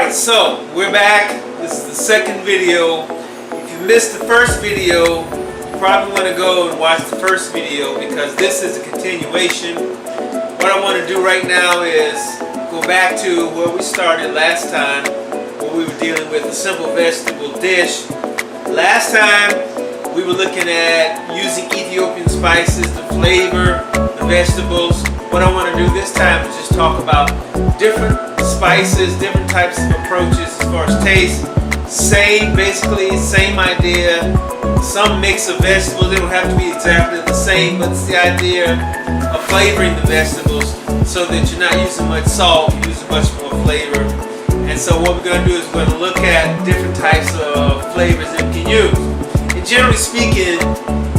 Alright, so we're back. This is the second video. If you missed the first video, you probably want to go and watch the first video because this is a continuation. What I want to do right now is go back to where we started last time, where we were dealing with a simple vegetable dish. Last time we were looking at using Ethiopian spices to flavor the vegetables. What I want to do this time is just talk about different spices, different types of approaches as far as taste. Basically same idea. Some mix of vegetables, they don't have to be exactly the same, but it's the idea of flavoring the vegetables so that you're not using much salt, you're using much more flavor. And so what we're going to do is we're going to look at different types of flavors that we can use. And generally speaking,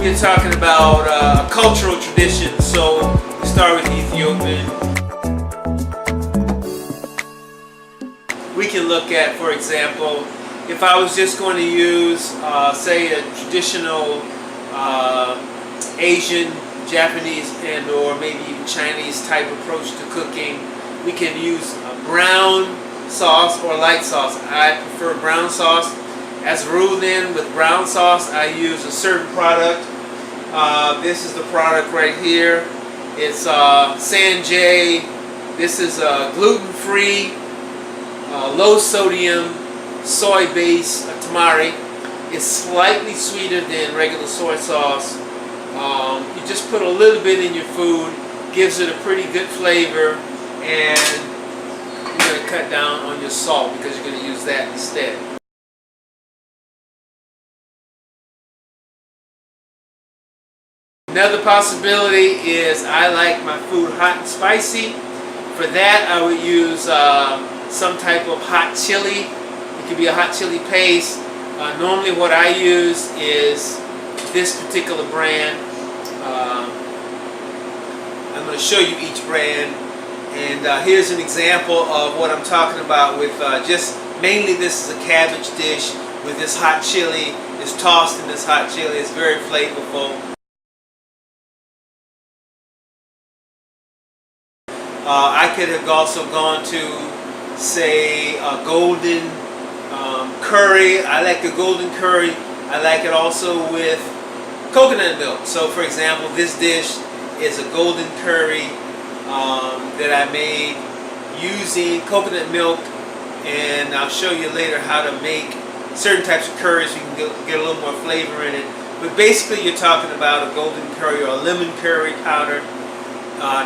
we're talking about a cultural tradition, so we start with Ethiopian. We can look at, for example, if I was just going to use, say, a traditional Asian, Japanese, and or maybe even Chinese type approach to cooking, we can use a brown sauce or light sauce. I prefer brown sauce. As a rule then, with brown sauce, I use a certain product. This is the product right here. It's Sanjay. This is gluten-free, low sodium, soy-based tamari. It's slightly sweeter than regular soy sauce. You just put a little bit in your food, gives it a pretty good flavor, and you're going to cut down on your salt because you're going to use that instead. Another possibility is I like my food hot and spicy. For that I would use some type of hot chili. It could be a hot chili paste. Normally what I use is this particular brand. I'm going to show you each brand, and here's an example of what I'm talking about with just mainly this is a cabbage dish with this hot chili. It's tossed in this hot chili. It's very flavorful. I could have also gone to, say, a golden curry. I like the golden curry. I like it also with coconut milk. So for example, this dish is a golden curry that I made using coconut milk, and I'll show you later how to make certain types of curries. You can get a little more flavor in it. But basically you're talking about a golden curry or a lemon curry powder.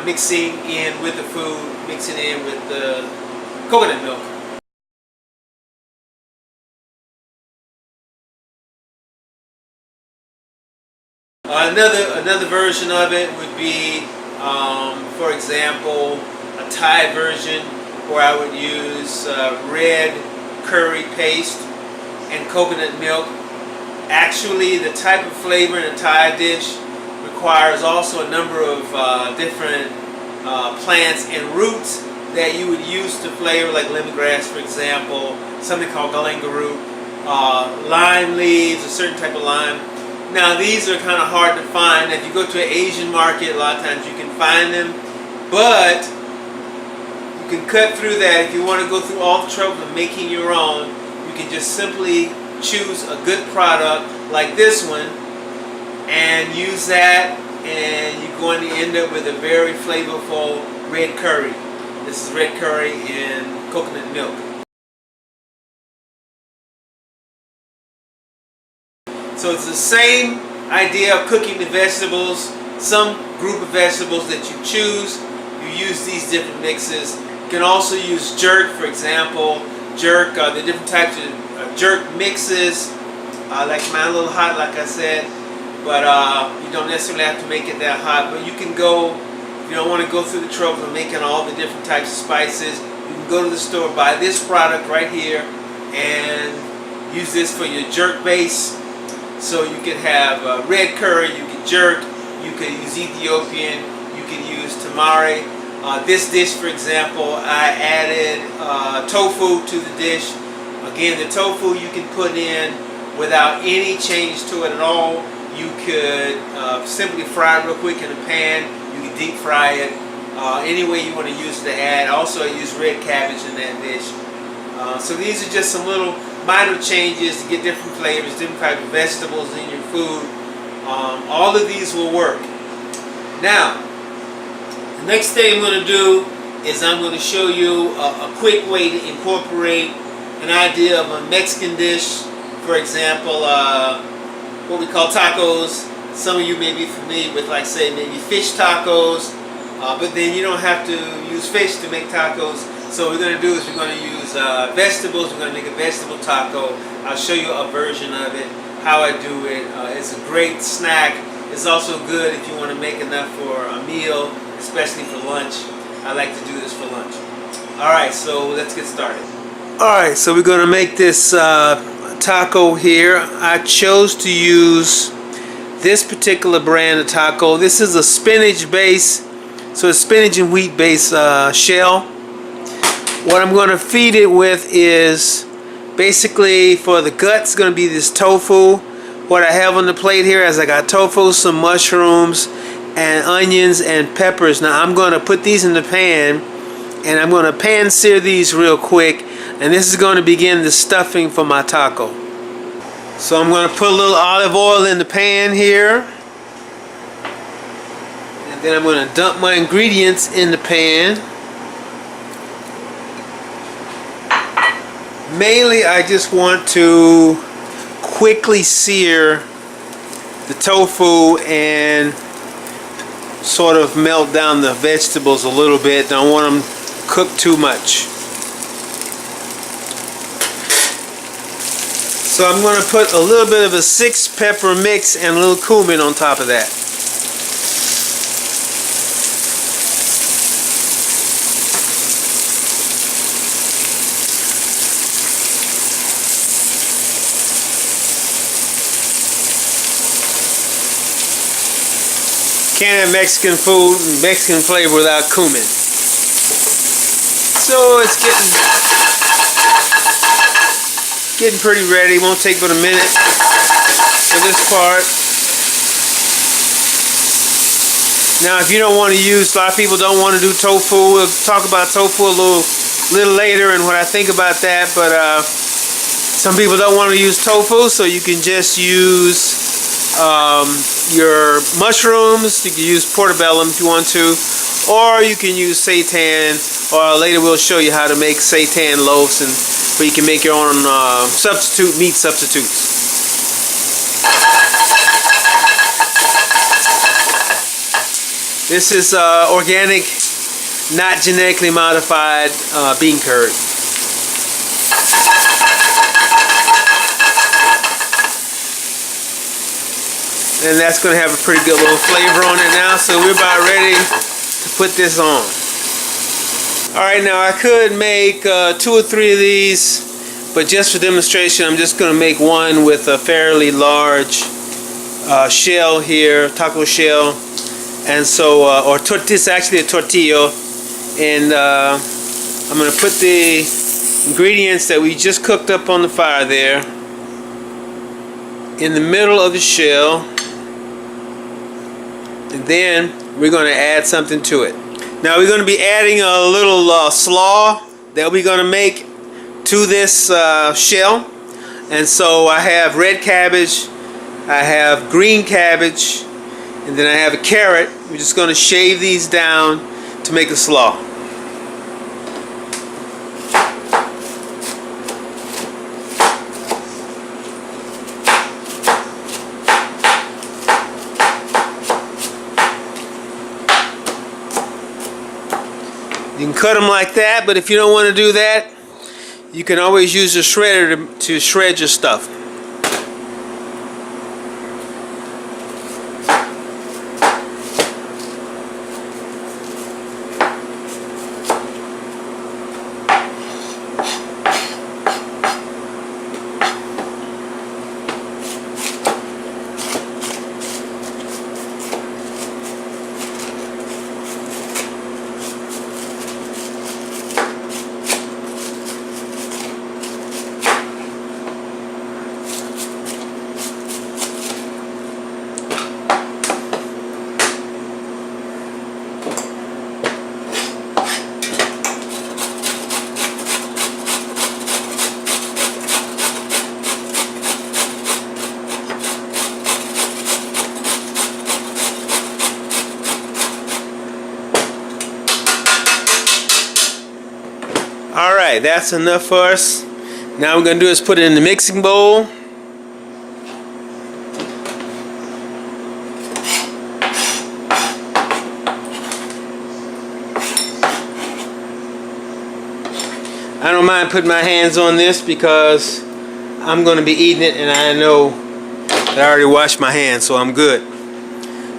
Mixing in with the food, mixing in with the coconut milk. Another version of it would be, for example, a Thai version where I would use red curry paste and coconut milk. Actually, the type of flavor in a Thai dish requires also a number of different plants and roots that you would use to flavor, like lemongrass, for example, something called galangal root, lime leaves, a certain type of lime. Now these are kind of hard to find. If you go to an Asian market, a lot of times you can find them, but you can cut through that. If you want to go through all the trouble of making your own, you can just simply choose a good product like this one and use that, and you're going to end up with a very flavorful red curry. This is red curry in coconut milk. So it's the same idea of cooking the vegetables. Some group of vegetables that you choose, you use these different mixes. You can also use jerk, for example. Jerk, the different types of jerk mixes. I like mine a little hot, like I said. But you don't necessarily have to make it that hot. But you can go, if you don't want to go through the trouble of making all the different types of spices, you can go to the store, buy this product right here, and use this for your jerk base. So you could have red curry, you could jerk, you could use Ethiopian, you could use tamari. This dish, for example, I added tofu to the dish. Again, the tofu you can put in without any change to it at all. You could simply fry it real quick in a pan. You can deep fry it. Any way you want to use it to add. Also, I use red cabbage in that dish. So these are just some little minor changes to get different flavors, different types of vegetables in your food. All of these will work. Now, the next thing I'm going to do is I'm going to show you a quick way to incorporate an idea of a Mexican dish. For example, what we call tacos. Some of you may be familiar with, like, say, maybe fish tacos, but then you don't have to use fish to make tacos. So what we're going to do is we're going to use vegetables. We're going to make a vegetable taco. I'll show you a version of it, how I do it. It's a great snack. It's also good if you want to make enough for a meal, especially for lunch. I like to do this for lunch. Alright, so let's get started. Alright, so we're going to make this taco here. I chose to use this particular brand of taco. This is a spinach base, so a spinach and wheat base shell. What I'm going to feed it with is basically, for the guts, going to be this tofu. What I have on the plate here is I got tofu, some mushrooms, and onions and peppers. Now I'm going to put these in the pan, and I'm going to pan sear these real quick, and this is going to begin the stuffing for my taco. So I'm going to put a little olive oil in the pan here, and then I'm going to dump my ingredients in the pan. Mainly I just want to quickly sear the tofu and sort of melt down the vegetables a little bit. Don't want them cooked too much. So I'm going to put a little bit of a 6-pepper mix and a little cumin on top of that. Can't have Mexican food and Mexican flavor without cumin. So it's getting pretty ready. Won't take but a minute for this part. Now, if you don't want to use, a lot of people don't want to do tofu. We'll talk about tofu a little later and what I think about that. But some people don't want to use tofu, so you can just use your mushrooms. You can use portobello if you want to, or you can use seitan, or later we'll show you how to make seitan loaves, and where you can make your own meat substitutes. This is organic, not genetically modified bean curd. And that's going to have a pretty good little flavor on it now. So we're about ready to put this on. Alright, now I could make 2 or 3 of these, but just for demonstration I'm just going to make one with a fairly large shell here, taco shell. And so, it's actually a tortilla. And I'm going to put the ingredients that we just cooked up on the fire there in the middle of the shell. And then we're going to add something to it. Now we're going to be adding a little slaw that we're going to make to this shell. And so I have red cabbage, I have green cabbage, and then I have a carrot. We're just going to shave these down to make a slaw. You can cut them like that, but if you don't want to do that, you can always use a shredder to shred your stuff. Alright, that's enough for us. Now we're going to do is put it in the mixing bowl. I don't mind putting my hands on this because I'm going to be eating it and I know that I already washed my hands, so I'm good.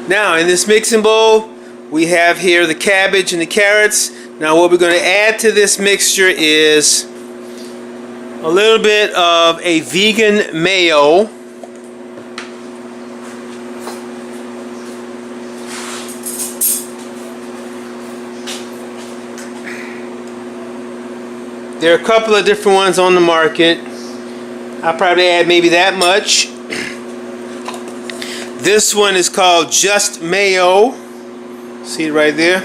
Now in this mixing bowl we have here the cabbage and the carrots. Now what we're going to add to this mixture is a little bit of a vegan mayo. There are a couple of different ones on the market. I'll probably add maybe that much. This one is called Just Mayo. See it right there?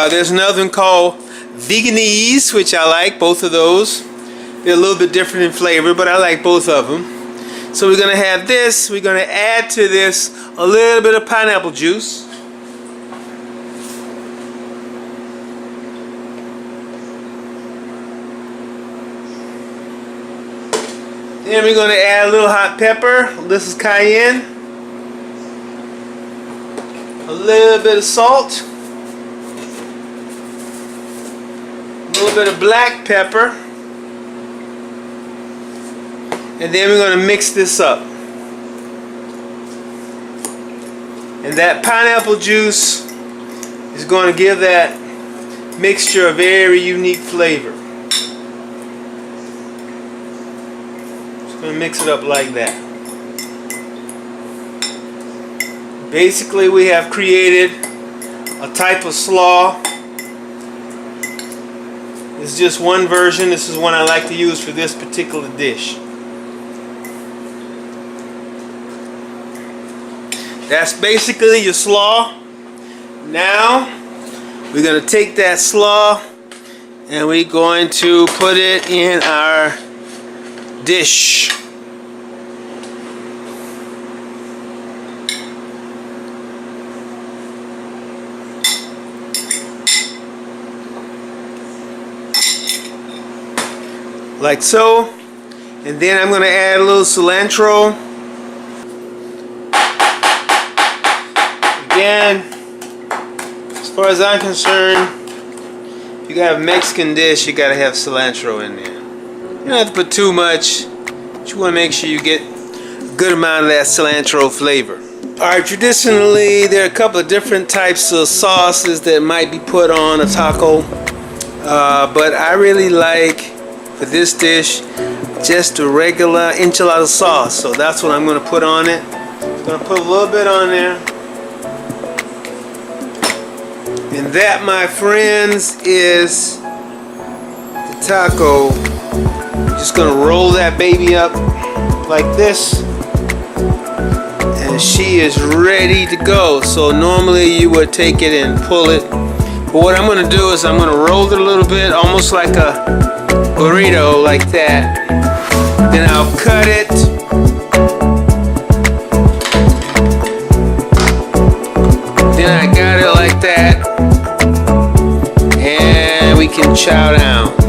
There's another one called Veganese, which I like, both of those. They're a little bit different in flavor, but I like both of them. So we're going to have this. We're going to add to this a little bit of pineapple juice. Then we're going to add a little hot pepper. This is cayenne. A little bit of salt. A little bit of black pepper. And then we're going to mix this up. And that pineapple juice is going to give that mixture a very unique flavor. Going to mix it up like that. Basically we have created a type of slaw. It's just one version. This is one I like to use for this particular dish. That's basically your slaw. Now we're going to take that slaw and we're going to put it in our dish. Like so. And then I'm going to add a little cilantro. Again, as far as I'm concerned, if you got a Mexican dish, you got to have cilantro in there. You don't have to put too much, but you want to make sure you get a good amount of that cilantro flavor. Alright, traditionally there are a couple of different types of sauces that might be put on a taco, but I really like, for this dish, just a regular enchilada sauce. So that's what I'm going to put on it. I'm going to put a little bit on there. And that, my friends, is the taco. Just gonna roll that baby up like this, and she is ready to go. So normally you would take it and pull it, but what I'm gonna do is I'm gonna roll it a little bit, almost like a burrito, like that. Then I'll cut it. Then I got it like that, and we can chow down.